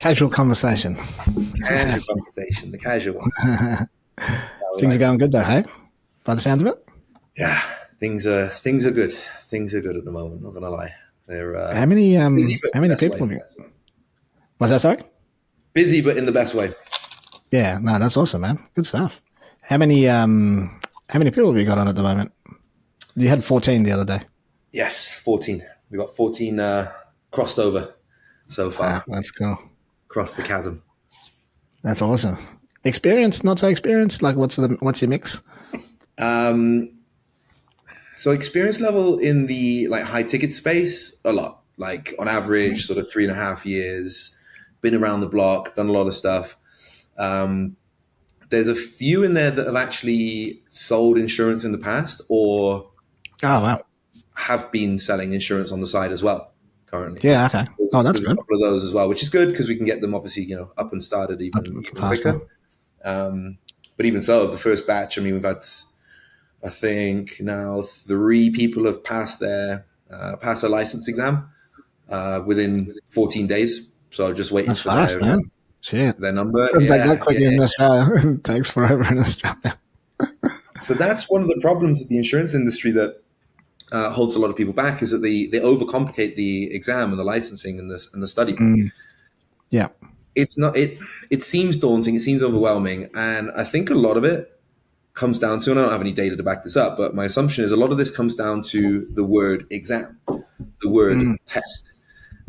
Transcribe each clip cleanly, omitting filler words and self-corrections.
Casual conversation. Casual conversation, the casual one. Things are going good though, hey? By the sound of it? Yeah, things are good. Things are good at the moment. Not gonna lie, they're How many busy, but how in the many best people way. have you? Was that sorry? Busy, but in the best way. Yeah, no, that's awesome, man. Good stuff. How many people have you got on at the moment? You had 14 the other day. Yes, 14. We got 14 crossed over so far. That's cool. Crossed the chasm. That's awesome. Experienced, not so experienced? Like what's your mix? So experience level in the like high ticket space, a lot. Like on average, sort of 3.5 years. Been around the block, done a lot of stuff. There's a few in there that have actually sold insurance in the past or Oh wow. have been selling insurance on the side as well currently. Yeah, okay. There's That's a good. couple of those as well, which is good because we can get them obviously, up and started even Faster. quicker. But even so, of the first batch, I mean, we've had, I think now 3 people have passed their license exam within 14 days. So just waiting That's for fast, man. Shit. their number. Doesn't take that Yeah, quick in Australia. It takes forever in Australia. So that's one of the problems of the insurance industry that holds a lot of people back is that they overcomplicate the exam and the licensing and the study. Yeah. It's not it seems daunting, it seems overwhelming, and I think a lot of it comes down to, and I don't have any data to back this up, but my assumption is a lot of this comes down to the word exam, the word test.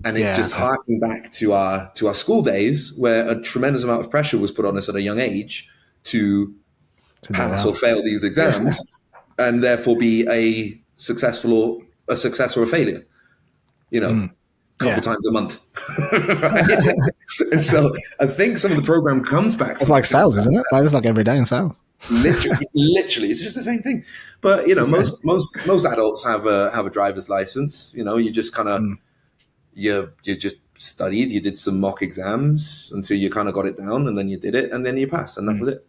And it's just harking back to our school days where a tremendous amount of pressure was put on us at a young age to pass or fail these exams and therefore be a success or a failure, a couple times a month. Right? And so I think some of the program comes back. It's like sales, isn't it? Like, it's like every day in sales. Literally, it's just the same thing. But most adults have a driver's license. You just kind of you just studied, you did some mock exams until you kind of got it down, and then you did it, and then you passed, and that was it.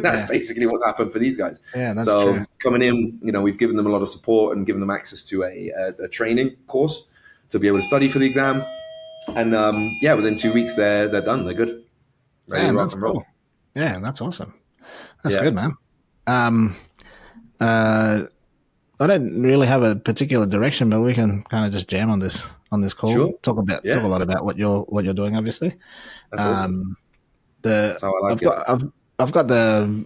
That's basically what's happened for these guys. Yeah, that's true. Coming in, we've given them a lot of support and given them access to a training course to be able to study for the exam. And within 2 weeks they're done. They're good. Ready to rock and roll. Cool. Yeah, that's awesome. That's good, man. I don't really have a particular direction, but we can kind of just jam on this call. Sure. Talk a lot about what you're doing. Obviously, that's awesome. That's how I like it. I've got the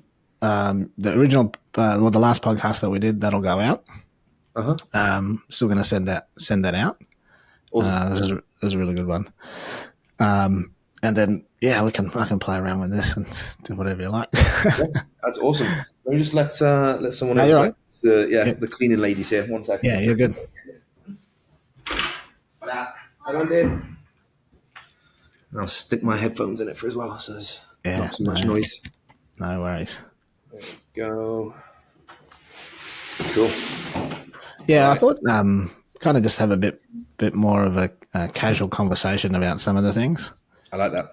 original, the last podcast that we did that'll go out. Still going to send that out. Awesome. This is a really good one. And then I can play around with this and do whatever you like. That's awesome. Let me just let someone else. You're right. The cleaning ladies here. 1 second. Yeah, you're good. I'll stick my headphones in it as well, so there's not too much noise. No worries. There we go. Cool. Yeah, right. I thought kind of just have a bit more of a casual conversation about some of the things. I like that.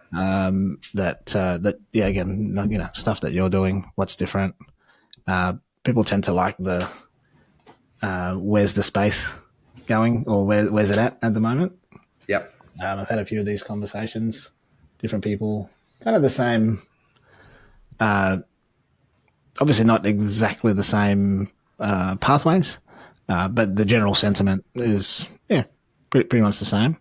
Again, stuff that you're doing, what's different. People tend to like the where's the space going, or where's it at the moment. Yep. I've had a few of these conversations, different people, kind of the same. Obviously not exactly the same pathways, but the general sentiment is pretty much the same.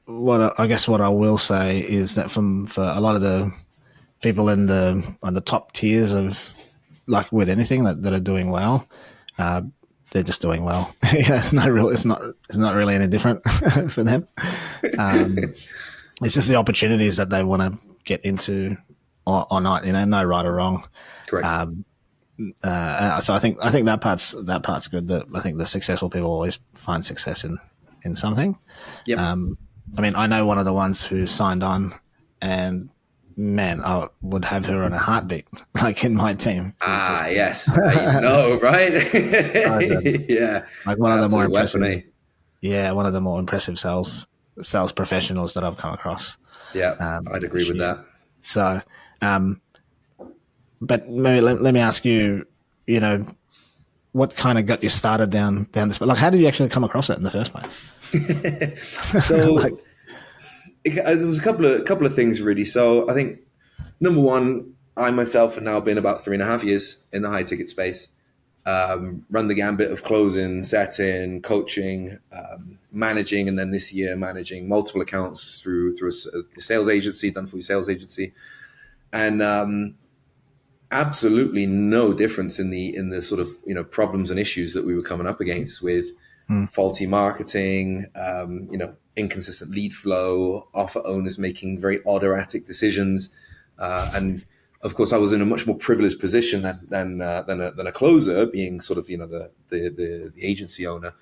What I will say is that for a lot of the people on the top tiers of, like with anything that are doing well, they're just doing well. It's not really any different for them. It's just the opportunities that they want to get into or not. No right or wrong. Correct. So I think that part's good. That I think the successful people always find success in something. Yep. I mean, I know one of the ones who signed on, and man, I would have her on a heartbeat, like in my team. Yes, I know, right? Yeah, like one of the more impressive. One of the more impressive sales professionals that I've come across. Yeah, I'd agree with that. So, but maybe let me ask you, what kind of got you started down this? Like, how did you actually come across it in the first place? So, there was a couple of things really. So I think number one, I myself have now been about 3.5 years in the high ticket space. Run the gambit of closing, setting, coaching, managing, and then this year managing multiple accounts through a sales agency, done for a sales agency, and absolutely no difference in the sort of problems and issues that we were coming up against with faulty marketing, inconsistent lead flow, offer owners making very odd erratic decisions, and of course I was in a much more privileged position than a closer, being sort of the agency owner,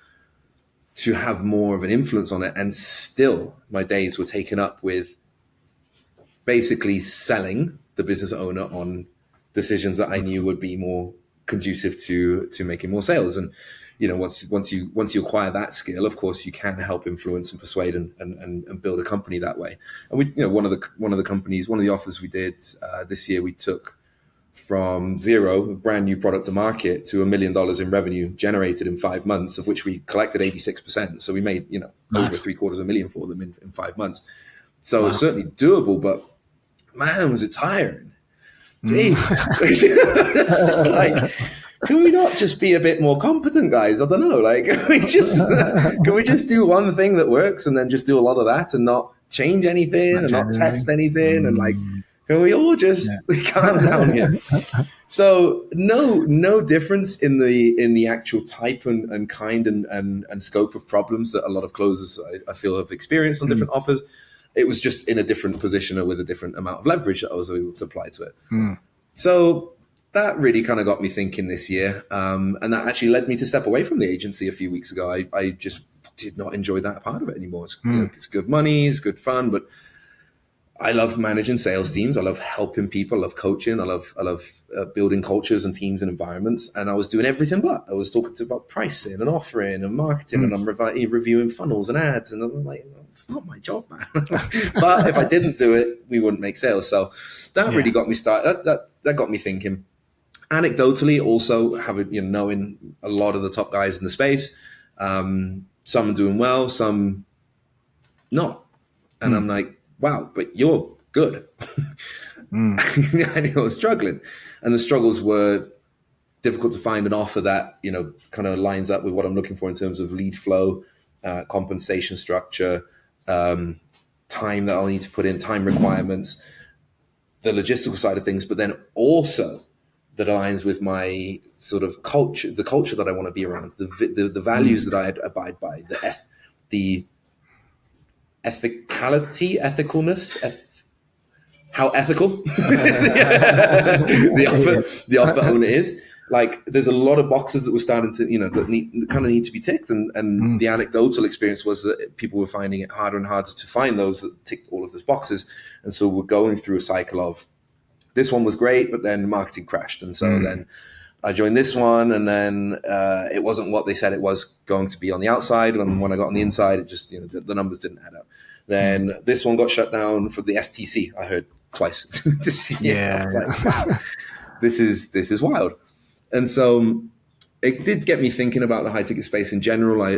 to have more of an influence on it. And still my days were taken up with basically selling the business owner on decisions that I knew would be more conducive to making more sales. And once you acquire that skill, of course you can help influence and persuade and build a company that way. And we, one of the offers we did this year, we took from zero, a brand new product to market, to $1 million in revenue generated in 5 months, of which we collected 86%. So we made over $750,000 for them in 5 months. So It's certainly doable, but man, was it tiring. Jeez. It's just like, can we not just be a bit more competent, guys? I don't know. Like, can we just do one thing that works and then just do a lot of that and not change anything and not test anything? And like, can we all just calm down here? So no difference in the actual type and kind and scope of problems that a lot of closers I feel have experienced on different offers. It was just in a different position or with a different amount of leverage that I was able to apply to it. So that really kind of got me thinking this year. And that actually led me to step away from the agency a few weeks ago. I just did not enjoy that part of it anymore. It's good money, it's good fun, but I love managing sales teams. I love helping people. I love coaching. I love building cultures and teams and environments. And I was doing everything but. I was talking about pricing and offering and marketing, and I'm reviewing funnels and ads. And I'm like, it's not my job, man. But if I didn't do it, we wouldn't make sales. So that really got me started. That got me thinking. Anecdotally, also having knowing a lot of the top guys in the space, some are doing well, some not, and I'm like, wow, but you're good. And you're struggling. And the struggles were difficult to find an offer that, kind of lines up with what I'm looking for in terms of lead flow, compensation structure, time that I'll need to put in, time requirements, the logistical side of things, but then also that aligns with my sort of culture, the culture that I want to be around, the values that I abide by, the ethicalness, how ethical the offer owner is. Like, there's a lot of boxes that were starting to, that kind of need to be ticked. And the anecdotal experience was that people were finding it harder and harder to find those that ticked all of those boxes. And so we're going through a cycle of, this one was great, but then marketing crashed. And so then I joined this one, and then it wasn't what they said it was going to be on the outside. And when I got on the inside, it just, the numbers didn't add up. Then this one got shut down for the FTC. I heard twice this year. Yeah. I was like, wow, this is wild. And so it did get me thinking about the high ticket space in general. I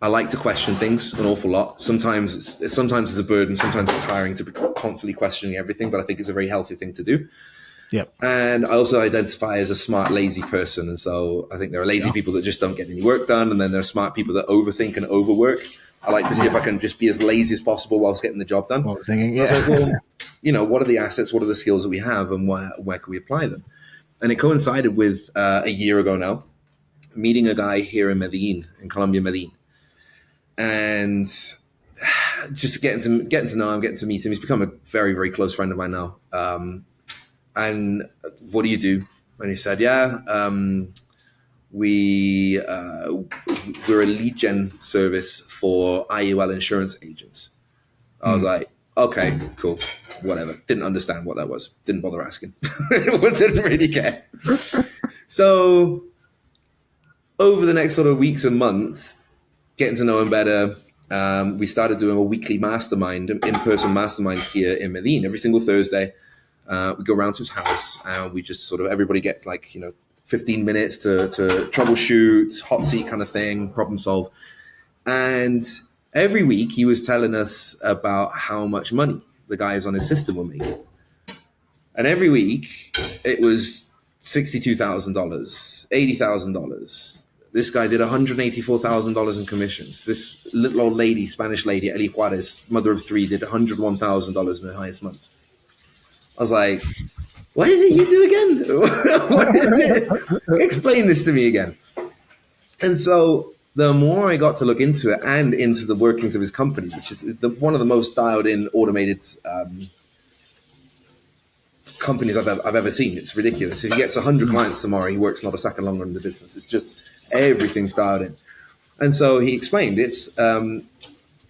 like to question things an awful lot. Sometimes it's a burden. Sometimes it's tiring to be constantly questioning everything, but I think it's a very healthy thing to do. Yep. And I also identify as a smart, lazy person. And so I think there are lazy people that just don't get any work done. And then there are smart people that overthink and overwork. I like to see if I can just be as lazy as possible whilst getting the job done. What I was thinking, I was like, well, what are the assets? What are the skills that we have, and where can we apply them? And it coincided with a year ago now, meeting a guy here in Medellin, in Colombia, Medellin. And just getting to know him, getting to meet him. He's become a very, very close friend of mine now. And what do you do? And he said, we're a lead gen service for IUL insurance agents. I was like, okay, cool, whatever. Didn't understand what that was. Didn't bother asking. Didn't really care. So over the next sort of weeks and months, getting to know him better, we started doing a weekly mastermind, in-person mastermind here in Medellin. Every single Thursday, we go around to his house, and we just sort of, everybody gets 15 minutes to troubleshoot, hot seat kind of thing, problem solve. And every week he was telling us about how much money the guys on his system were making. And every week it was $62,000, $80,000. This guy did $184,000 in commissions. This little old lady, Spanish lady, Eli Juarez, mother of three, did $101,000 in her highest month. I was like, what is it you do again? What is it? Explain this to me again. And so the more I got to look into it and into the workings of his company, which is one of the most dialed in automated companies I've ever seen. It's ridiculous. If he gets 100 clients tomorrow, he works not a second longer in the business. It's just everything's dialed in. And so he explained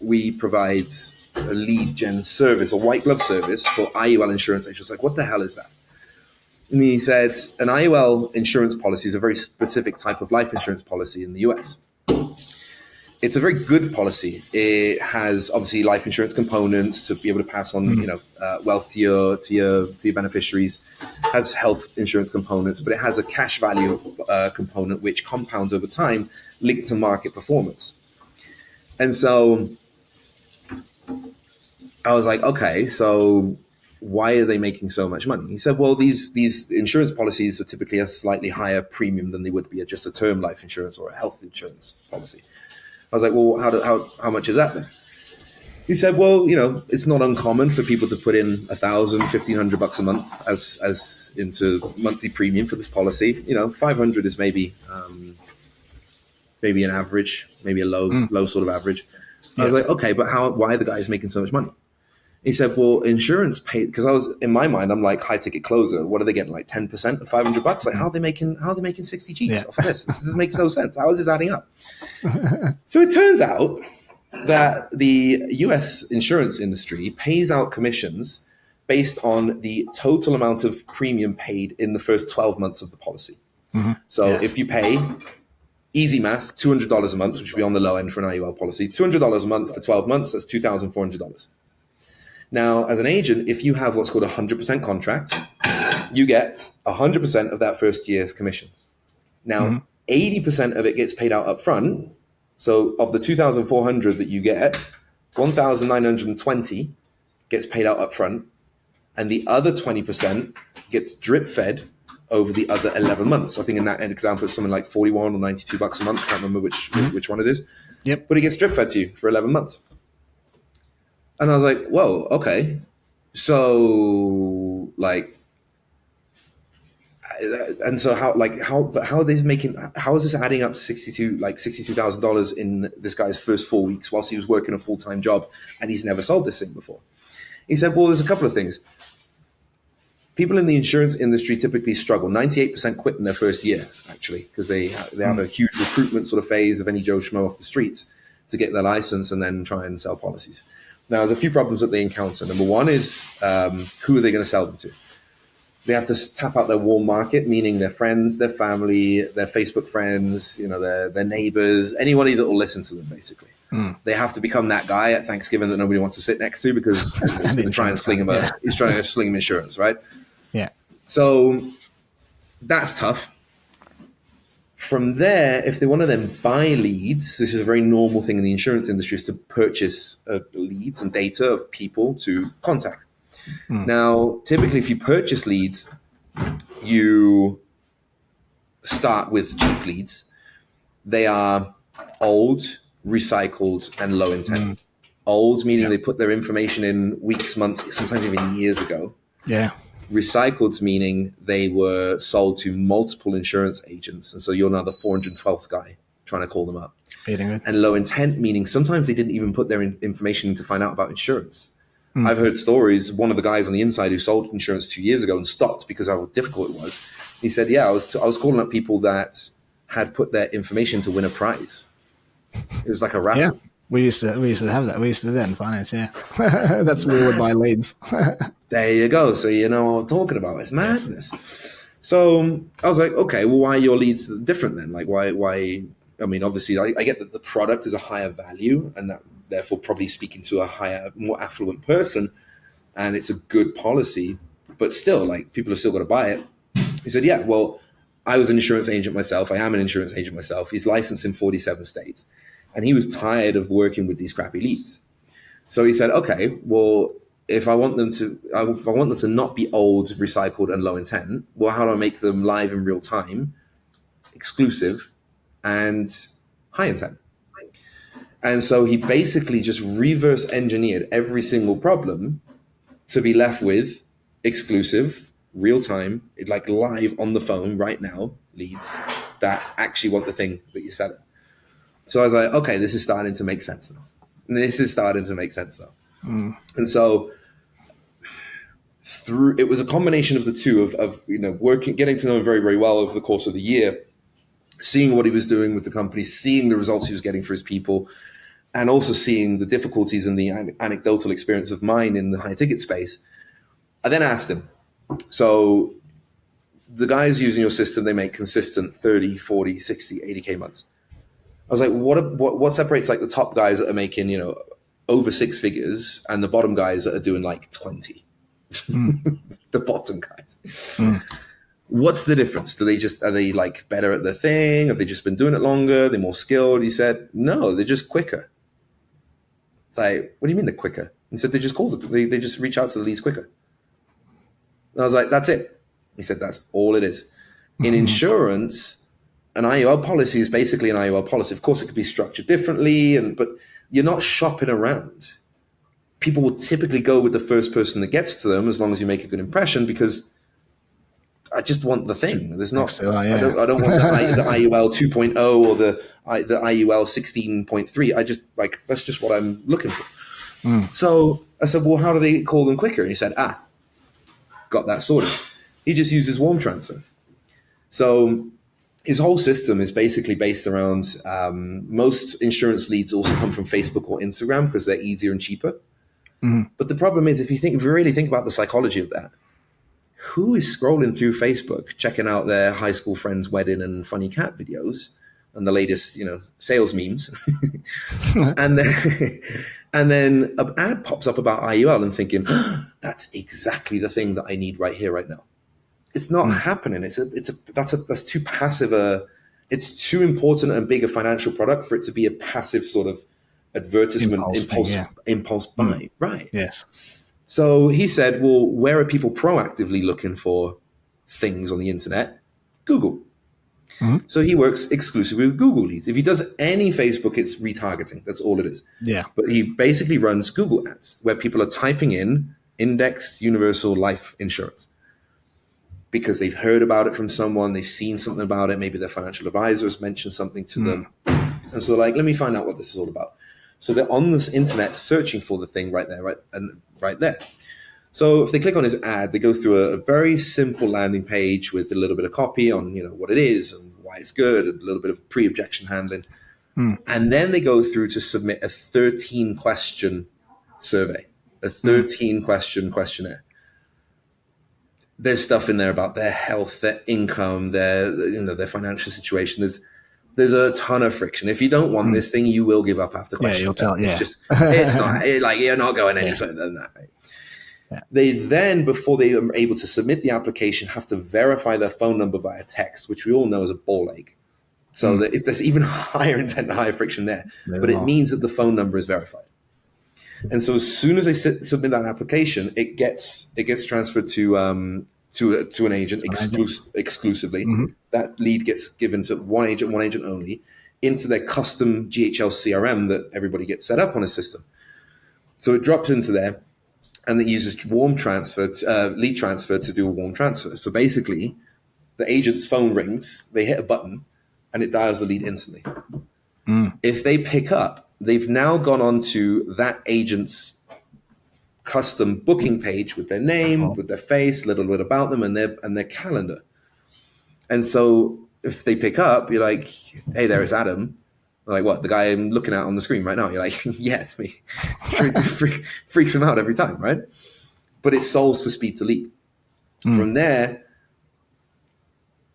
we provide a lead gen service, a white glove service for IUL insurance agents. Like, what the hell is that? And he said, an IUL insurance policy is a very specific type of life insurance policy in the US. It's a very good policy. It has obviously life insurance components to be able to pass on, wealth to your beneficiaries. It has health insurance components, but it has a cash value component which compounds over time, linked to market performance. And so I was like, okay, so why are they making so much money? He said, well, these insurance policies are typically a slightly higher premium than they would be at just a term life insurance or a health insurance policy. I was like, well, how much is that then? He said, well, it's not uncommon for people to put in $1,000, $1,500 a month as into monthly premium for this policy. 500 is maybe an average, maybe a low sort of average. I was like, okay, but why are the guys making so much money? He said, well, insurance paid, because in my mind, I'm like high ticket closer. What are they getting? Like 10% of $500? Like, how are they making 60 G's off of this? This makes no sense. How is this adding up? So it turns out that the US insurance industry pays out commissions based on the total amount of premium paid in the first 12 months of the policy. Mm-hmm. So if you pay, easy math, $200 a month, which would be on the low end for an IUL policy, $200 a month for 12 months, that's $2,400. Now, as an agent, if you have what's called a 100% contract, you get 100% of that first year's commission. Now, 80% of it gets paid out up front. So of the 2,400 that you get, 1,920 gets paid out up front, and the other 20% gets drip fed over the other 11 months. I think in that example, it's something like 41 or $92 a month. I can't remember which one it is. Yep. But it gets drip fed to you for 11 months. And I was like, whoa, okay. So how are they making, how is this adding up to $62,000 in this guy's first 4 weeks whilst he was working a full-time job and he's never sold this thing before? He said, well, there's a couple of things. People in the insurance industry typically struggle. 98% quit in their first year, actually, because they have a huge recruitment sort of phase of any Joe Schmo off the streets to get their license and then try and sell policies. Now, there's a few problems that they encounter. Number one is who are they going to sell them to? They have to tap out their warm market, meaning their friends, their family, their Facebook friends, their neighbors, anybody that will listen to them, basically. They have to become that guy at Thanksgiving that nobody wants to sit next to because he's going to try and sling him he's trying to sling him insurance, right? Yeah. So that's tough. From there, if they want to then buy leads, this is a very normal thing in the insurance industry, is to purchase leads and data of people to contact. Now, typically, if you purchase leads, you start with cheap leads. They are old, recycled, and low intent. Old, meaning they put their information in weeks, months, sometimes even years ago. Yeah. Recycled, meaning they were sold to multiple insurance agents. And so you're now the 412th guy trying to call them up. And low intent, meaning sometimes they didn't even put their information in to find out about insurance. I've heard stories. One of the guys on the inside who sold insurance 2 years ago and stopped because of how difficult it was. He said, I was calling up people that had put their information to win a prize. It was like a raffle. Yeah. We used to have that. We used to do that in finance, yeah. That's where we would buy leads. There you go. So you know what I'm talking about. It's madness. So I was like, okay, well, why are your leads different then? Like, why? I mean, obviously, I get that the product is a higher value and that therefore probably speaking to a higher, more affluent person, and it's a good policy, but still, like, people have still got to buy it. He said, yeah, well, I was an insurance agent myself. I am an insurance agent myself. He's licensed in 47 states. and he was tired of working with these crappy leads. So he said, okay, well, if I want them to not be old, recycled, and low intent, well, how do I make them live in real time, exclusive, and high intent? And so he basically just reverse engineered every single problem to be left with exclusive, real time, like live on the phone right now, leads that actually want the thing that you're selling. So I was like, okay, this is starting to make sense now. And so it was a combination of the two of working, getting to know him very, very well over the course of the year, seeing what he was doing with the company, seeing the results he was getting for his people, and also seeing the difficulties and the anecdotal experience of mine in the high ticket space. I then asked him, so the guys using your system, they make consistent 30, 40, 60, 80K months. I was like, what separates like the top guys that are making, over 6 figures and the bottom guys that are doing like 20? The bottom guys. What's the difference? Are they like better at the thing? Have they just been doing it longer? They're more skilled? He said, no, they're just quicker. It's like, what do you mean they're quicker? He said, they just call them. They just reach out to the leads quicker. And I was like, that's it. He said, that's all it is. In insurance, an IUL policy is basically an IUL policy. Of course, it could be structured differently, but you're not shopping around. People will typically go with the first person that gets to them as long as you make a good impression, because I just want the thing. There's not. I don't want the IUL 2.0 or the IUL 16.3. I just like, that's just what I'm looking for. So I said, well, how do they call them quicker? And he said, got that sorted. He just uses warm transfer. So his whole system is basically based around most insurance leads also come from Facebook or Instagram because they're easier and cheaper. But the problem is, if you really think about the psychology of that, who is scrolling through Facebook, checking out their high school friend's wedding and funny cat videos and the latest, sales memes, and then an ad pops up about IUL and thinking, that's exactly the thing that I need right here, right now. It's not happening. That's too passive. It's too important and big a financial product for it to be a passive sort of advertisement impulse buy. Right. Yes. So he said, well, where are people proactively looking for things on the internet? Google. So he works exclusively with Google leads. If he does any Facebook, it's retargeting. That's all it is. Yeah. But he basically runs Google ads where people are typing in indexed universal life insurance because they've heard about it from someone, they've seen something about it, maybe their financial advisor has mentioned something to them. And so they're like, let me find out what this is all about. So they're on this internet searching for the thing right there, right there. So if they click on his ad, they go through a very simple landing page with a little bit of copy on what it is and why it's good, and a little bit of pre-objection handling. And then they go through to submit a 13-question survey, a 13-question questionnaire. There's stuff in there about their health, their income, their financial situation. There's a ton of friction. If you don't want this thing, you will give up after questions. Yeah, you'll tell. Yeah, it's not like you're not going any further than that. Right? Yeah. They then, before they are able to submit the application, have to verify their phone number via text, which we all know is a ball ache. So that there's even higher intent and higher friction there. But it means that the phone number is verified. And so as soon as they submit that application, it gets transferred to an agent exclusively. That lead gets given to one agent only, into their custom GHL CRM that everybody gets set up on a system. So it drops into there, and it uses warm transfer, lead transfer to do a warm transfer. So basically, the agent's phone rings, they hit a button, and it dials the lead instantly. If they pick up, they've now gone on to that agent's custom booking page with their name, with their face, a little bit about them, and their calendar. And so if they pick up, you're like, hey, there, it's Adam. They're like, what, the guy I'm looking at on the screen right now? You're like, yeah, it's me. Freaks them out every time, right? But it solves for speed to lead. From there,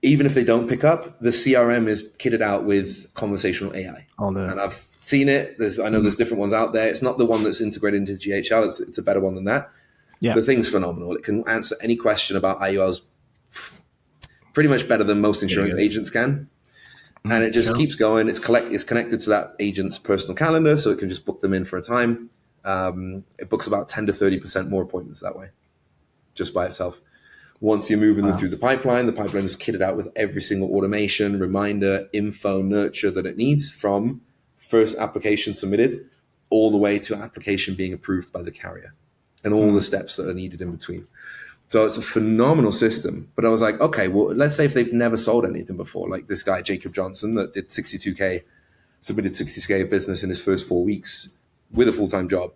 even if they don't pick up, the CRM is kitted out with conversational AI. And I've seen it. I know there's different ones out there. It's not the one that's integrated into GHL. It's a better one than that. Yeah. The thing's phenomenal. It can answer any question about IULs pretty much better than most insurance agents can. And it just Sure. keeps going. It's connected to that agent's personal calendar, so it can just book them in for a time. It books about 10 to 30% more appointments that way, just by itself. Once you're moving them through the pipeline is kitted out with every single automation, reminder, info, nurture that it needs, from first application submitted all the way to application being approved by the carrier, and all the steps that are needed in between. So it's a phenomenal system. But I was like, okay, well, let's say if they've never sold anything before, like this guy, Jacob Johnson, that did 62K, submitted 62K of business in his first 4 weeks with a full-time job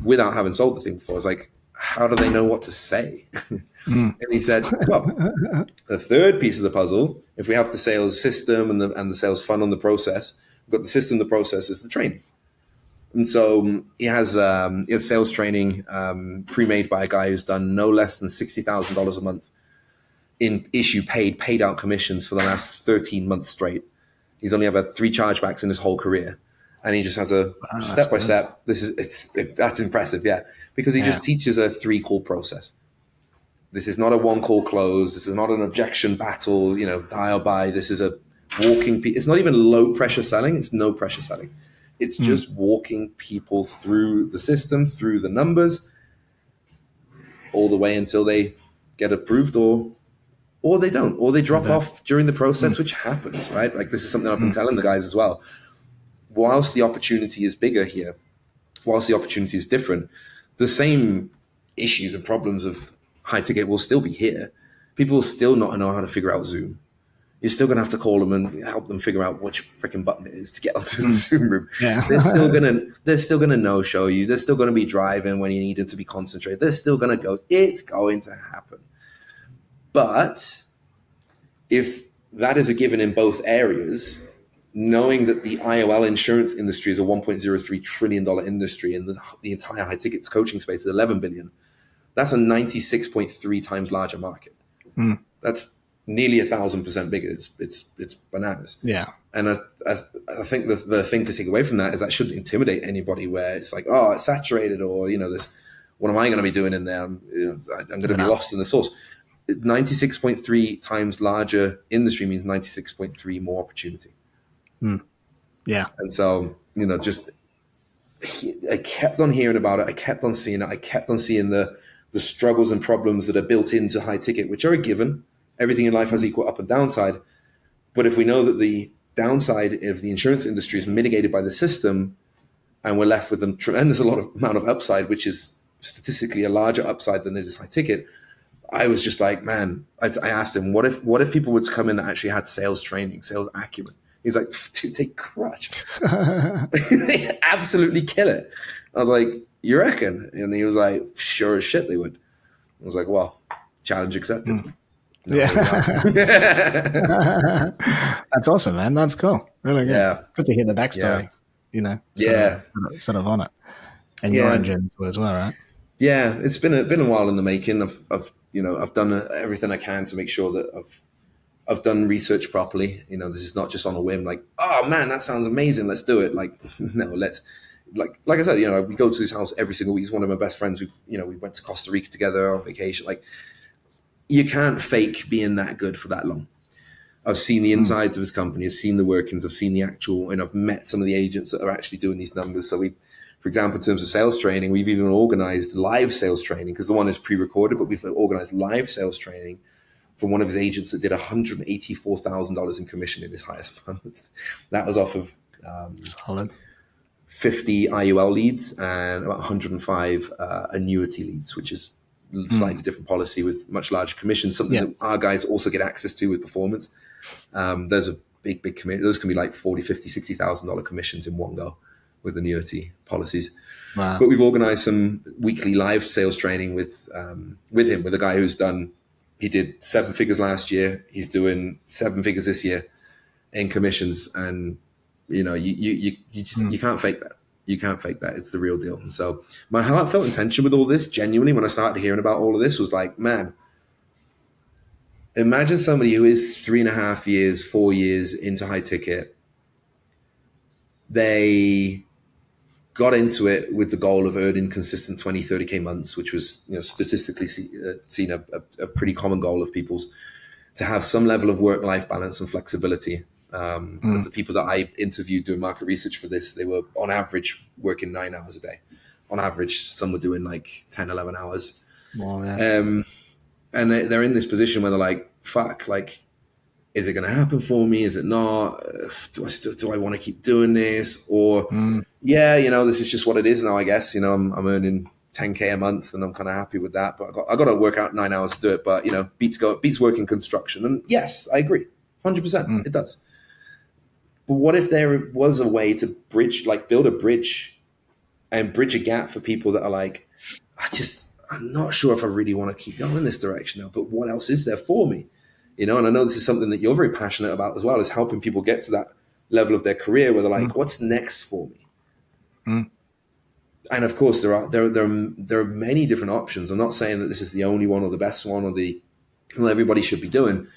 without having sold the thing before. I was like, how do they know what to say? And he said, well, the third piece of the puzzle, if we have the sales system and the sales funnel and the process, we've got the system, the process is the training. And so he has sales training pre-made by a guy who's done no less than $60,000 a month in paid out commissions for the last 13 months straight. He's only had 3 chargebacks in his whole career. And he just has a step-by-step. That's impressive, yeah. Because he just teaches a 3-call process. This is not a 1-call close. This is not an objection battle, dial by. This is a walking. It's not even low pressure selling. It's no pressure selling. It's just walking people through the system, through the numbers, all the way until they get approved or they don't, or they drop off during the process, which happens, right? Like, this is something I've been telling the guys as well. Whilst the opportunity is bigger here, whilst the opportunity is different, the same issues and problems of high ticket will still be here. People will still not know how to figure out Zoom. You're still going to have to call them and help them figure out which freaking button it is to get onto the Zoom room. Yeah. They're still gonna no-show you. They're still going to be driving when you need them to be concentrated. They're still going to go. It's going to happen. But if that is a given in both areas, knowing that the IOL insurance industry is a $1.03 trillion industry and the entire high tickets coaching space is $11 billion, that's a 96.3 times larger market. That's nearly 1,000% bigger. It's bananas. Yeah. And I think the thing to take away from that is that shouldn't intimidate anybody, where it's like, oh, it's saturated, or this, what am I going to be doing in there? I'm going to be lost in the source. 96.3 times larger industry means 96.3 more opportunity. Yeah. And so, I kept on hearing about it. I kept on seeing it. I kept on seeing the struggles and problems that are built into high ticket, which are a given. Everything in life has equal up and downside. But if we know that the downside of the insurance industry is mitigated by the system, and we're left with a tremendous amount of upside, which is statistically a larger upside than it is high ticket, I was just like, man, I asked him, what if people would come in that actually had sales training, sales acumen? He's like, dude, they crush. They absolutely kill it. I was like, you reckon? And he was like, sure as shit they would. I was like, well, challenge accepted. No, That's awesome, man. That's cool. Really good. Yeah. Good to hear the backstory, sort of on it. And your own journey to it as well, right? Yeah, it's been a while in the making. I've done everything I can to make sure that I've done research properly. This is not just on a whim, like, oh man, that sounds amazing, let's do it. Like, no, let's, like I said, we go to his house every single week. He's one of my best friends. We went to Costa Rica together on vacation. Like, you can't fake being that good for that long. I've seen the insides of his company, I've seen the workings, I've seen the actual, and I've met some of the agents that are actually doing these numbers. So for example, in terms of sales training, we've even organized live sales training, because the one is pre-recorded, but we've organized live sales training for one of his agents that did $184,000 in commission in his highest month. That was off of Solid. 50 IUL leads and about 105 annuity leads, which is slightly different policy with much larger commissions, something that our guys also get access to with performance. There's a big commitment. Those can be like $40,000, $50,000, $60,000 commissions in one go with annuity policies. Wow. But we've organized some weekly live sales training with him, with a guy who's he did 7 figures last year. He's doing 7 figures this year in commissions. And, you can't fake that. You can't fake that. It's the real deal. And so my heartfelt intention with all this, genuinely, when I started hearing about all of this, was like, man, imagine somebody who is 3.5 years, 4 years into high ticket. They got into it with the goal of earning consistent 20, 30K months, which was, statistically seen a pretty common goal of people's, to have some level of work-life balance and flexibility. Of the people that I interviewed doing market research for this, they were on average working 9 hours a day. On average, some were doing like 10, 11 hours. Well, yeah. And they're in this position where they're like, fuck, like, is it going to happen for me? Is it not? Do I want to keep doing this? Or, yeah, this is just what it is now, I guess. I'm earning 10K a month and I'm kind of happy with that. But I got to work out 9 hours to do it. But, beats work in construction. And yes, I agree. 100%. It does. But what if there was a way to build a bridge and bridge a gap for people that are like, I'm not sure if I really want to keep going this direction now, but what else is there for me? And I know this is something that you're very passionate about as well, is helping people get to that level of their career where they're like, what's next for me? And of course, there are many different options. I'm not saying that this is the only one or the best one or everybody should be doing.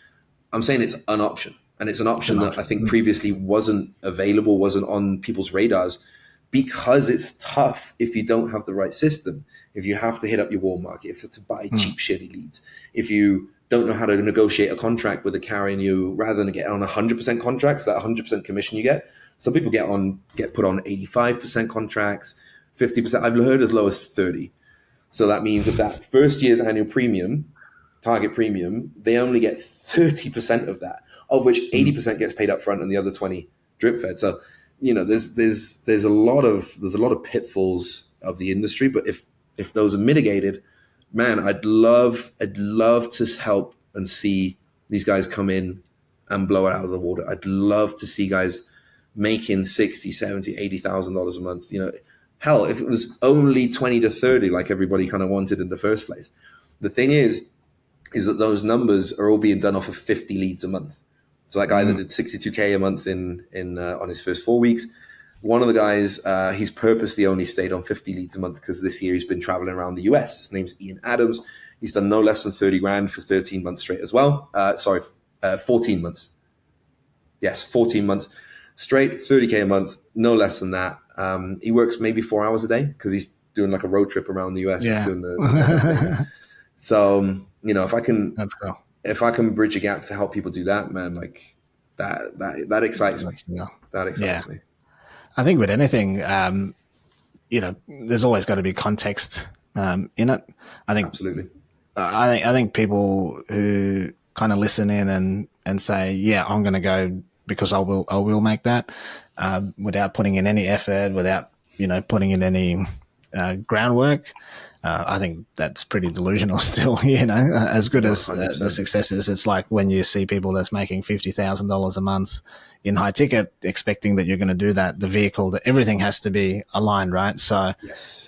I'm saying it's an option. And it's an option that I think previously wasn't available, wasn't on people's radars, because it's tough if you don't have the right system. If you have to hit up your warm market, if you have to buy cheap, shitty leads, if you don't know how to negotiate a contract with a carrier, and you rather than get on 100% contracts, that 100% commission you get. Some people get put on 85% contracts, 50%. I've heard as low as 30. So that means of that first year's annual premium, target premium, they only get 30% of that, of which 80% gets paid up front and the other 20 drip fed. So, there's a lot of pitfalls of the industry, but if those are mitigated, man, I'd love to help and see these guys come in and blow it out of the water. I'd love to see guys making $60,000, $70,000, $80,000 a month. Hell, if it was only 20 to 30, like everybody kind of wanted in the first place. The thing is that those numbers are all being done off of 50 leads a month. So that guy that did 62K a month in on his first 4 weeks, one of the guys, he's purposely only stayed on 50 leads a month because this year he's been traveling around the US. His name's Ian Adams. He's done no less than 30 grand for 13 months straight as well. 14 months. Yes, 14 months straight, 30K a month, no less than that. He works maybe 4 hours a day because he's doing like a road trip around the US. Yeah. He's doing the so, That's cool. if I can bridge a gap to help people do that, man, like that excites me. That excites me. I think with anything, there's always got to be context in it. I think absolutely. I think people who kind of listen in and say, yeah, I'm going to go because I will make that without putting in any effort, without putting in any groundwork. I think that's pretty delusional still, as good as the success is. It's like when you see people that's making $50,000 a month in high ticket, expecting that you're going to do that, the vehicle, everything has to be aligned, right? So, yes.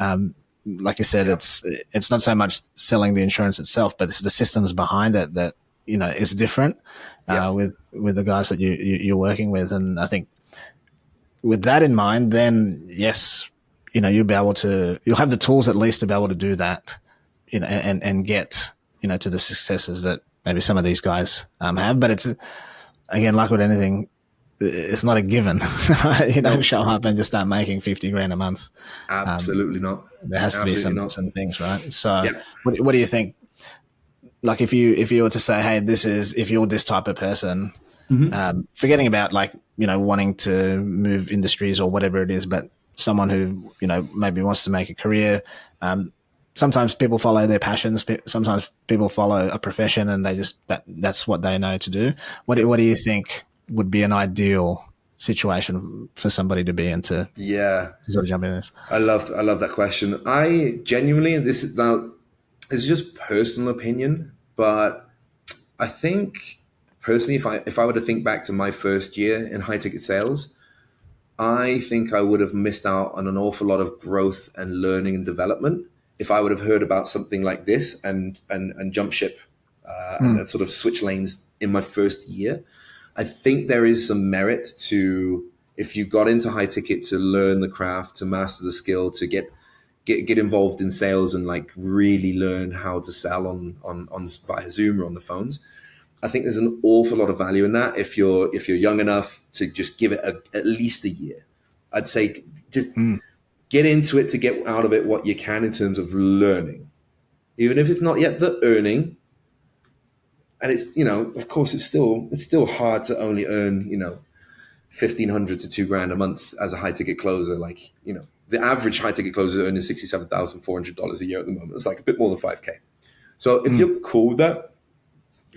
Like you said, it's not so much selling the insurance itself, but it's the systems behind it that, is different with the guys that you're working with. And I think with that in mind, then yes, you'll have the tools at least to be able to do that, and get, to the successes that maybe some of these guys have. But it's, again, like with anything, it's not a given. You don't show up and just start making 50 grand a month. Absolutely not. There has to be some things, right? So what do you think? Like if you were to say, hey, if you're this type of person, forgetting about wanting to move industries or whatever it is, but someone who, maybe wants to make a career. Sometimes people follow their passions. Sometimes people follow a profession and that's what they know to do. What do you think would be an ideal situation for somebody to be in to sort of jump in this? I love that question. I genuinely, this is just personal opinion, but I think personally, if I were to think back to my first year in high ticket sales, I think I would have missed out on an awful lot of growth and learning and development if I would have heard about something like this and jump ship and sort of switch lanes in my first year. I think there is some merit to, if you got into high ticket, to learn the craft, to master the skill, to get involved in sales and really learn how to sell on via Zoom or on the phones. I think there's an awful lot of value in that if you're young enough to just give it at least a year. I'd say just get into it to get out of it what you can in terms of learning, even if it's not yet the earning. And it's, of course, it's still hard to only earn, 1,500 to $2,000 a month as a high ticket closer. Like, the average high ticket closer is earning $67,400 a year at the moment. It's like a bit more than 5K. So if you're cool with that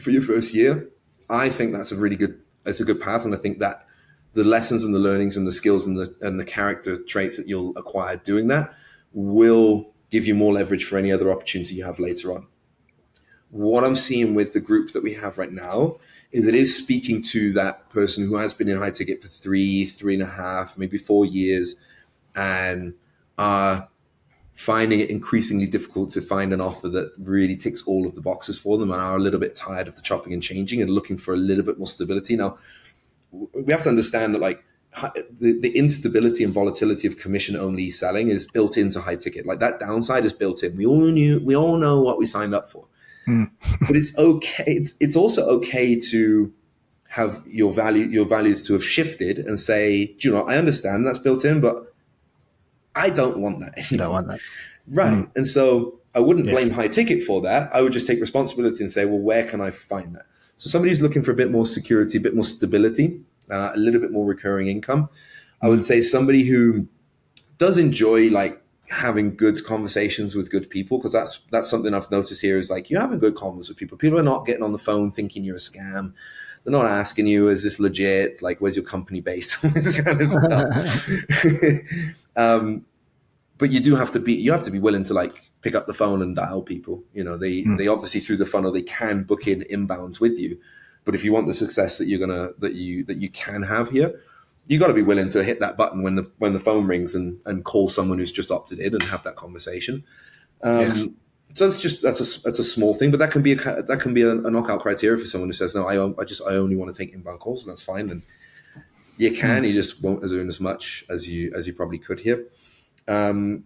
for your first year, I think that's a good path. And I think that the lessons and the learnings and the skills and the character traits that you'll acquire doing that will give you more leverage for any other opportunity you have later on. What I'm seeing with the group that we have right now is it is speaking to that person who has been in high ticket for 3.5, maybe 4 years, and are finding it increasingly difficult to find an offer that really ticks all of the boxes for them, and are a little bit tired of the chopping and changing and looking for a little bit more stability. Now, we have to understand that like the instability and volatility of commission only selling is built into high ticket. Like that downside is built in. We all know what we signed up for. But it's okay. It's also okay to have your values to have shifted and say, do you know, I understand that's built in, but I don't want that anymore. You don't want that. Right. And so I wouldn't blame high ticket for that. I would just take responsibility and say, well, where can I find that? So somebody who's looking for a bit more security, a bit more stability, a little bit more recurring income. I would say somebody who does enjoy like having good conversations with good people, because that's something I've noticed here is like you're having good conversations with people. People are not getting on the phone thinking you're a scam. They're not asking you, is this legit? Like, where's your company based? This kind of stuff. But you have to be willing to like pick up the phone and dial people. You know, they obviously through the funnel, they can book in inbounds with you. But if you want the success that you can have here, you got to be willing to hit that button when the phone rings and call someone who's just opted in and have that conversation. So that's a small thing, but that can be a knockout criteria for someone who says, no, I only want to take inbound calls, and that's fine. And you just won't earn as much as you probably could here. I'd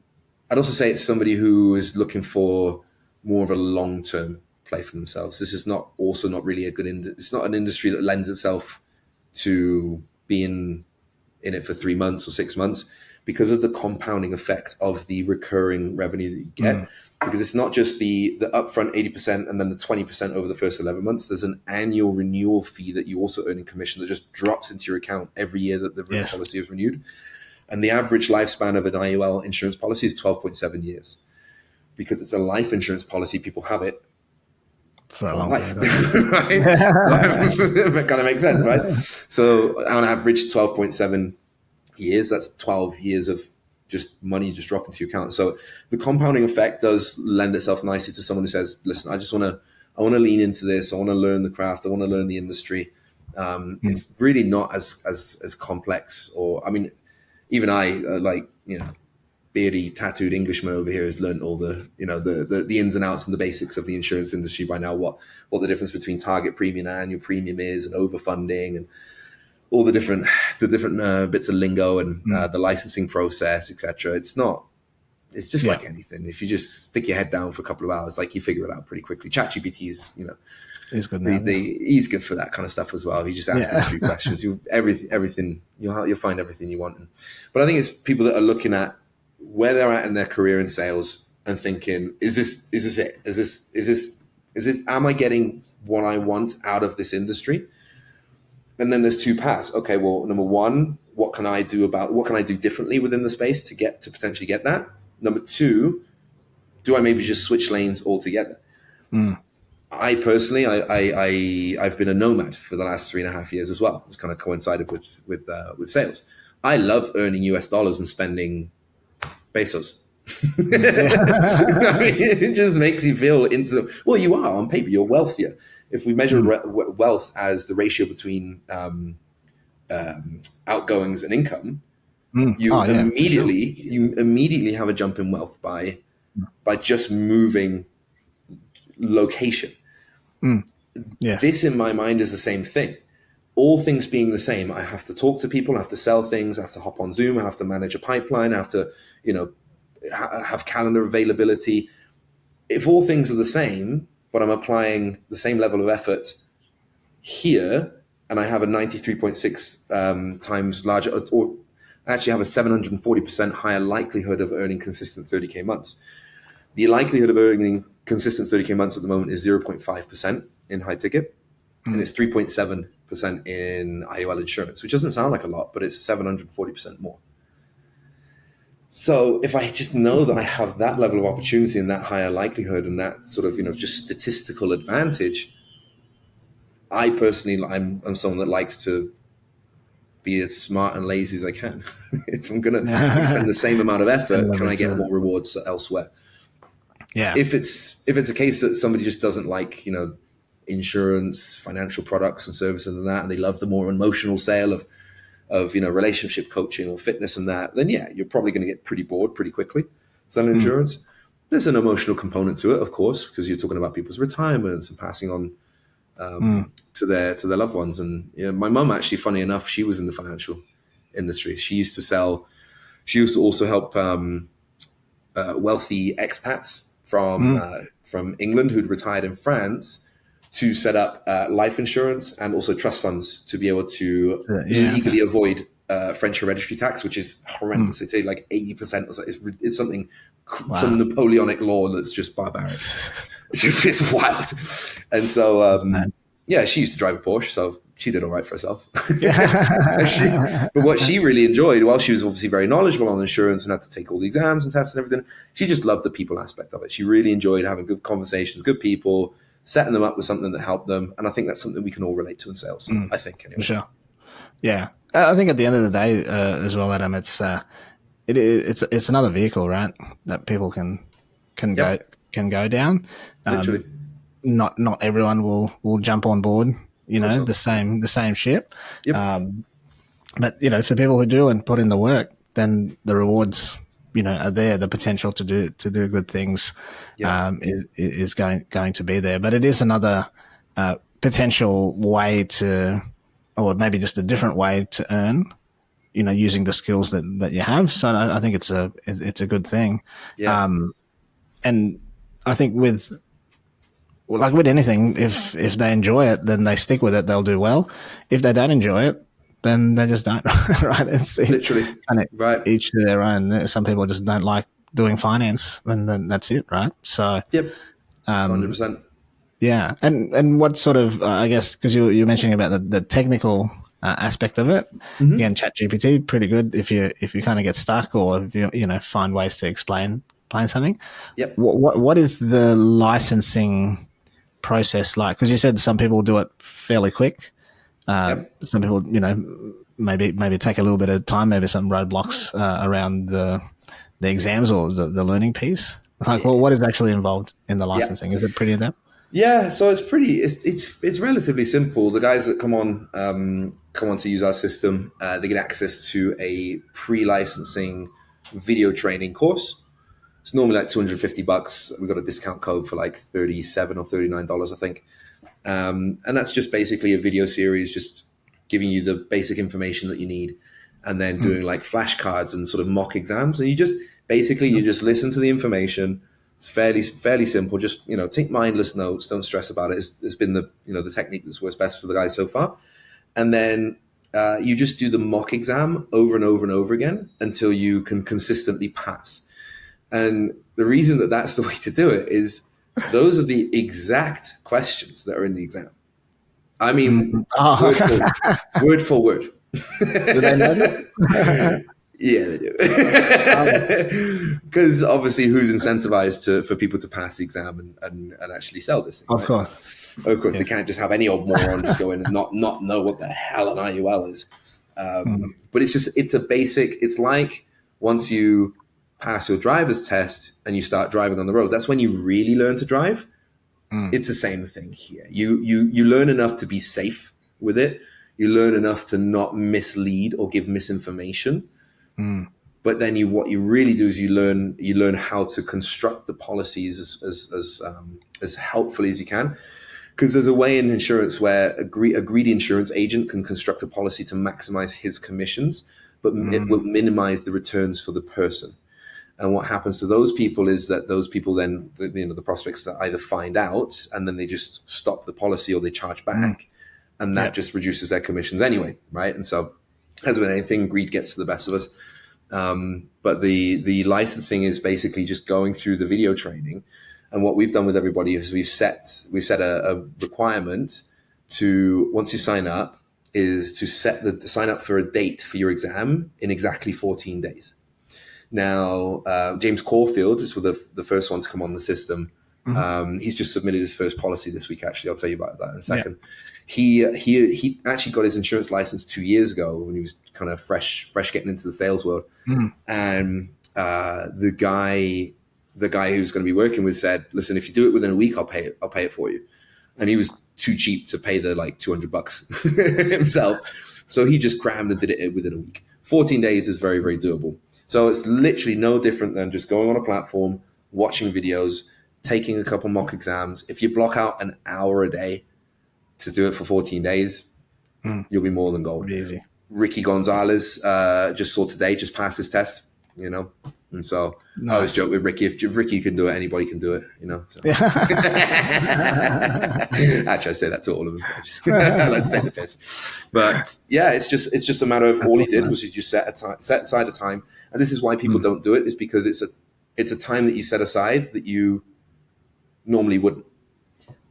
also say it's somebody who is looking for more of a long-term play for themselves. This is not really it's not an industry that lends itself to being in it for 3 months or 6 months, because of the compounding effect of the recurring revenue that you get. Because it's not just the upfront 80% and then the 20% over the first 11 months. There's an annual renewal fee that you also earn in commission that just drops into your account every year that the policy is renewed. And the average lifespan of an IUL insurance policy is 12.7 years. Because it's a life insurance policy, people have it for a long life. time. Right? That kind of makes sense, right? So on average, 12.7 years, that's 12 years of just money just dropping to your account. So the compounding effect does lend itself nicely to someone who says, listen, I want to lean into this. I want to learn the craft. I want to learn the industry. It's really not as complex, or, I mean, even I, beardy, tattooed Englishman over here has learned all the ins and outs and the basics of the insurance industry by now, what the difference between target premium and annual premium is, and overfunding, and all the different bits of lingo and the licensing process, etc. It's just like anything. If you just stick your head down for a couple of hours, like, you figure it out pretty quickly. ChatGPT is, He's good. He's good for that kind of stuff as well. If you just ask him a few questions, you'll find everything you want. But I think it's people that are looking at where they're at in their career in sales and thinking, is this it? Is this, am I getting what I want out of this industry? And then there's two paths. Okay, well, number one, what can I do differently within the space to potentially get that? Number two, do I maybe just switch lanes altogether? I personally, I've been a nomad for the last 3.5 years as well. It's kind of coincided with sales. I love earning US dollars and spending pesos. I mean, it just makes you feel instant. Well, you are on paper, you're wealthier. If we measure wealth as the ratio between outgoings and income, you immediately have a jump in wealth by just moving location. This, in my mind, is the same thing. All things being the same, I have to talk to people, I have to sell things, I have to hop on Zoom, I have to manage a pipeline, I have to, have calendar availability. If all things are the same, but I'm applying the same level of effort here, and I have a 93.6 times larger, or actually have a 740% higher likelihood of earning consistent 30K months. The likelihood of earning consistent 30K months at the moment is 0.5% in high ticket. and it's 3.7% in IUL insurance, which doesn't sound like a lot, but it's 740% more. So if I just know that I have that level of opportunity and that higher likelihood and that sort of, just statistical advantage, I personally, I'm someone that likes to be as smart and lazy as I can. If I'm going to expend the same amount of effort, can I get more rewards elsewhere? Yeah. If it's a case that somebody just doesn't like, insurance, financial products and services and that, and they love the more emotional sale of relationship coaching or fitness and that, then yeah, you're probably going to get pretty bored pretty quickly selling insurance. There's an emotional component to it, of course, because you're talking about people's retirements and passing on to their loved ones. And my mum, actually, funny enough, she was in the financial industry. She used to also help wealthy expats from England who'd retired in France to set up life insurance and also trust funds to be able to legally avoid French hereditary tax, which is horrendous. They take like 80% or so. It's something, some Napoleonic law that's just barbaric. It's wild. And so, she used to drive a Porsche, so she did all right for herself. But what she really enjoyed, while she was obviously very knowledgeable on insurance and had to take all the exams and tests and everything, she just loved the people aspect of it. She really enjoyed having good conversations, good people, setting them up with something that helped them. And I think that's something we can all relate to in sales, I think. Anyway. Sure. Yeah. I think at the end of the day as well, Adam, it's another vehicle, right, that people can go down. Literally. Not everyone will jump on board, the same ship. Yep. But for people who do and put in the work, then the rewards, are there. The potential to do good things is going to be there. But it is another potential way to, or maybe just a different way to earn, using the skills that you have. So I think it's a good thing. Yeah. And I think with anything, if they enjoy it, then they stick with it. They'll do well. If they don't enjoy it, then they just don't. Right? It's literally kind of right. Each to their own. Some people just don't like doing finance, and then that's it, right? So, yep, 100%. Yeah, and what sort of I guess, because you're mentioning about the technical aspect of it. Again, ChatGPT pretty good if you kind of get stuck, or if you find ways to explain something. Yep. What is the licensing process like? Because you said some people do it fairly quick. Some people, maybe take a little bit of time, maybe some roadblocks around the exams or the learning piece. What is actually involved in the licensing? Is it pretty in depth? Yeah, so it's relatively simple. The guys that come on to use our system, they get access to a pre-licensing video training course. It's normally like $250. We've got a discount code for like $37 or $39, I think. And that's just basically a video series, just giving you the basic information that you need, and then doing like flashcards and sort of mock exams. And you just listen to the information. It's fairly simple. Just take mindless notes. Don't stress about it. It's been the technique that's works best for the guys so far. And then you just do the mock exam over and over and over again until you can consistently pass. And the reason that that's the way to do it is those are the exact questions that are in the exam. I mean, word for word. Do they know that? Yeah, they do. Because obviously, who's incentivized for people to pass the exam and actually sell this thing? Of course. Of course, they can't just have any old moron just go in and not know what the hell an IUL is. But it's a basic. It's like once you pass your driver's test and you start driving on the road, that's when you really learn to drive. It's the same thing here. You learn enough to be safe with it. You learn enough to not mislead or give misinformation. But then what you really do is you learn how to construct the policies as helpfully as you can. Because there's a way in insurance where a greedy insurance agent can construct a policy to maximize his commissions, but it will minimize the returns for the person. And what happens to those people is that those people then, the prospects that either find out and then they just stop the policy or they charge back, and that just reduces their commissions anyway, right? And so, as with anything, greed gets to the best of us. But the licensing is basically just going through the video training. And what we've done with everybody is we've set a requirement to, once you sign up, is to sign up for a date for your exam in exactly 14 days. Now, James Caulfield is the first one to come on the system. He's just submitted his first policy this week. Actually, I'll tell you about that in a second. Yeah. He actually got his insurance license 2 years ago when he was kind of fresh getting into the sales world. And the guy who's going to be working with said, "Listen, if you do it within a week, I'll pay it for you." And he was too cheap to pay the like $200 himself, so he just crammed and did it within a week. 14 days is very, very doable. So it's literally no different than just going on a platform, watching videos, taking a couple mock exams. If you block out an hour a day to do it for 14 days, you'll be more than gold. Easy. Ricky Gonzalez just saw today, just passed his test, And so I always joke with Ricky, if Ricky can do it, anybody can do it, So. Actually, I say that to all of them. Let's take the piss. But yeah, it's just a matter of, all he did was he just set aside a time. And this is why people don't do it, is because it's a time that you set aside that you normally wouldn't.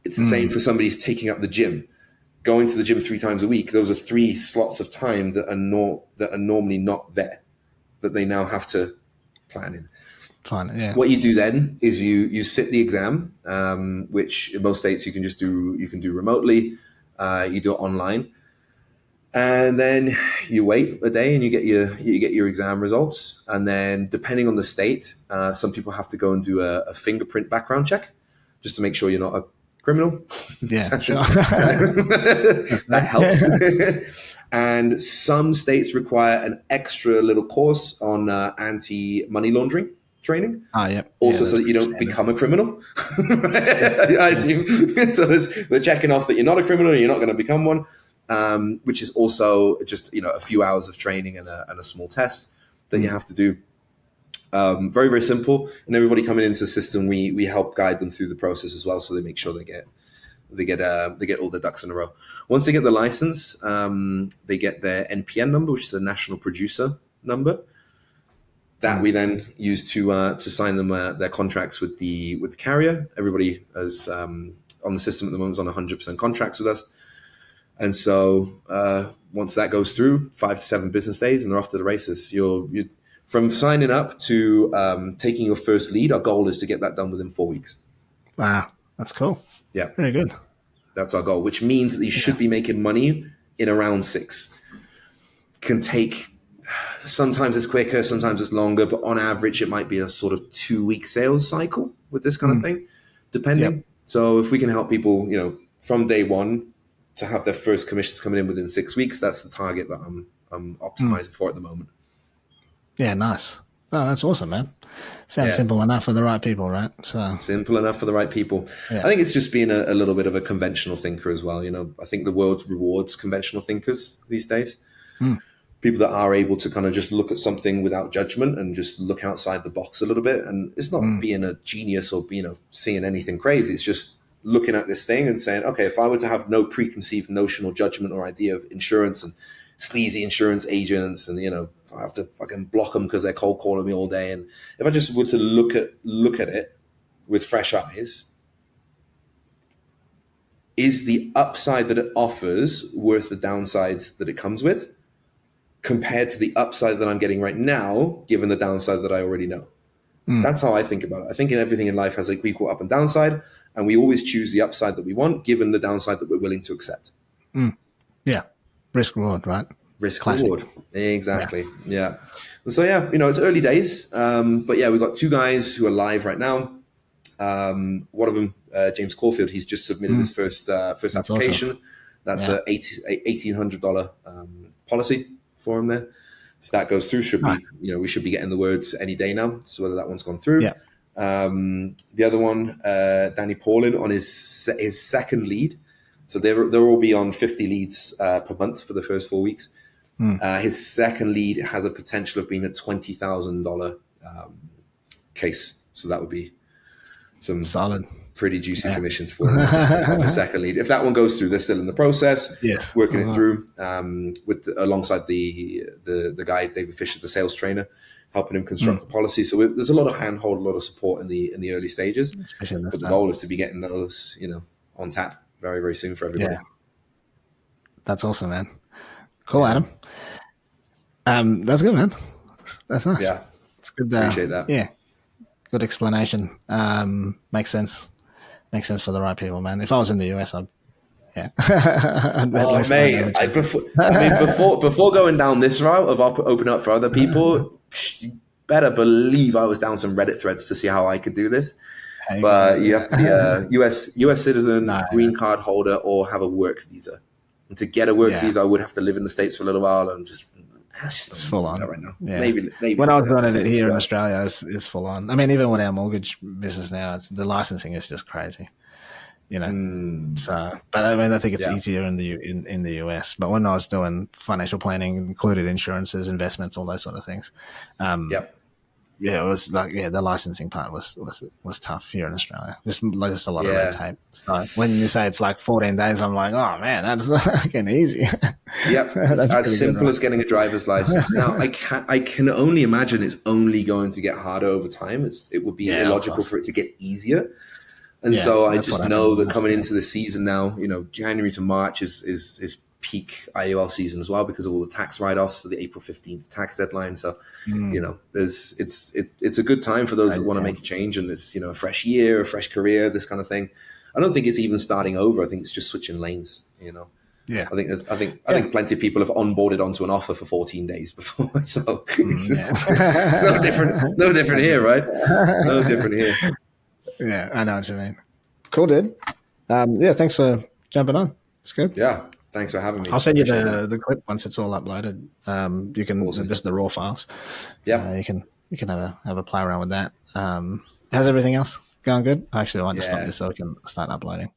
It's the same for somebody who's taking up the gym. Going to the gym 3 times a week, those are 3 slots of time that are normally not there, that they now have to plan in. Fine, yeah. What you do then is you sit the exam, which in most states you can do remotely. You do it online, and then you wait a day and you get your exam results. And then depending on the state, some people have to go and do a fingerprint background check just to make sure you're not a criminal. Yeah, sure. That helps. And some states require an extra little course on anti-money laundering training. Also, so that you don't become a criminal. I assume. So they're checking off that you're not a criminal and you're not going to become one, which is also just a few hours of training and a small test that you have to do. Very, very simple. And everybody coming into the system, we help guide them through the process as well, so they make sure they get all their ducks in a row. Once they get the license, they get their NPN number, which is a national producer number. That we then use to sign them their contracts with the carrier. Everybody is on the system at the moment is on 100% contracts with us. And so once that goes through, 5 to 7 business days, and they're off to the races. You from signing up to taking your first lead, our goal is to get that done within 4 weeks. Wow, that's cool. Yeah. Very good. That's our goal, which means that you should be making money in around 6. Can take, sometimes it's quicker, sometimes it's longer, but on average, it might be a sort of 2-week sales cycle with this kind of thing, depending. Yep. So if we can help people, from day one to have their first commissions coming in within 6 weeks, that's the target that I'm optimizing for at the moment. Yeah, nice. Oh, that's awesome, man. Sounds simple enough for the right people, right? So simple enough for the right people. Yeah. I think it's just being a little bit of a conventional thinker as well. I think the world rewards conventional thinkers these days. People that are able to kind of just look at something without judgment and just look outside the box a little bit. And it's not being a genius or seeing anything crazy. It's just looking at this thing and saying, okay, if I were to have no preconceived notion or judgment or idea of insurance and sleazy insurance agents, and I have to fucking block them because they're cold calling me all day. And if I just were to look at it with fresh eyes, is the upside that it offers worth the downsides that it comes with, compared to the upside that I'm getting right now, given the downside that I already know? That's how I think about it. I think everything in life has equal up and downside, and we always choose the upside that we want, given the downside that we're willing to accept. Yeah. Risk reward, right? Risk reward. Exactly. Yeah. So it's early days. But yeah, we've got 2 guys who are live right now. One of them, James Caulfield, he's just submitted his first application. Awesome. That's a $1,800 policy for him there. So that goes through. We should be getting the words any day now. So whether that one's gone through. Yeah. The other one, Danny Paulin, on his second lead. So they'll all be on 50 leads per month for the first 4 weeks. His second lead has a potential of being a $20,000 case. So that would be some solid, pretty juicy commissions for him off the second lead. If that one goes through, they're still in the process, working it through alongside the guy, David Fisher, the sales trainer, helping him construct the policy. So there's a lot of handhold, a lot of support in the early stages. But the goal is to be getting those, on tap very, very soon for everybody. That's awesome, man. Cool, Yeah, Adam. That's good, man. That's nice. yeah, It's good. appreciate that. Yeah, good explanation. Makes sense. Makes sense for the right people, man. If I was in the US, I'd yeah, I'd at Oh, least find mate, another job. I mean, before going down this route of opening up for other people, you better believe I was down some Reddit threads to see how I could do this. How you gonna? But you have to be a US citizen, No, green card holder, or have a work visa. And to get a work yeah, visa, I would have to live in the States for a little while, and I just it's don't need full to do that on. right now. Yeah. Maybe When I was later. doing it here in But Australia, it's full on. I mean, even with our mortgage business now, it's the licensing is just crazy. You know. So, but I mean, I think it's yeah, easier in in the US. But when I was doing financial planning, included insurances, investments, all those sort of things. Um, yep, yeah, it was like the licensing part was tough here in Australia. Just a lot of red yeah. tape. So when you say it's like 14 days, I'm like, oh man, that's fucking easy. Yep, it's That's as pretty good, simple right? as getting a driver's license. Now, I can only imagine it's only going to get harder over time. It would be Yeah, of illogical course. for it to get easier. And Yeah, so I that's what just happened know with that us. coming Yeah. into the season now, January to March is peak IOL season as well because of all the tax write-offs for the April 15th tax deadline. So, Mm, it's a good time for those that crazy want to town. make a change and it's, a fresh year, a fresh career, this kind of thing. I don't think it's even starting over. I think it's just switching lanes. Yeah, I yeah, think plenty of people have onboarded onto an offer for 14 days before. So it's yeah. no different here, right? No different here. Yeah, I know what you mean. Cool, dude. Yeah, thanks for jumping on. It's good. Yeah. Thanks for having me. I'll send you Appreciate that. the clip once it's all uploaded. You can Awesome. just the raw files. Yep. You can have a play around with that. How's everything else going? Good. Actually, I want to stop Yeah. this so I can start uploading.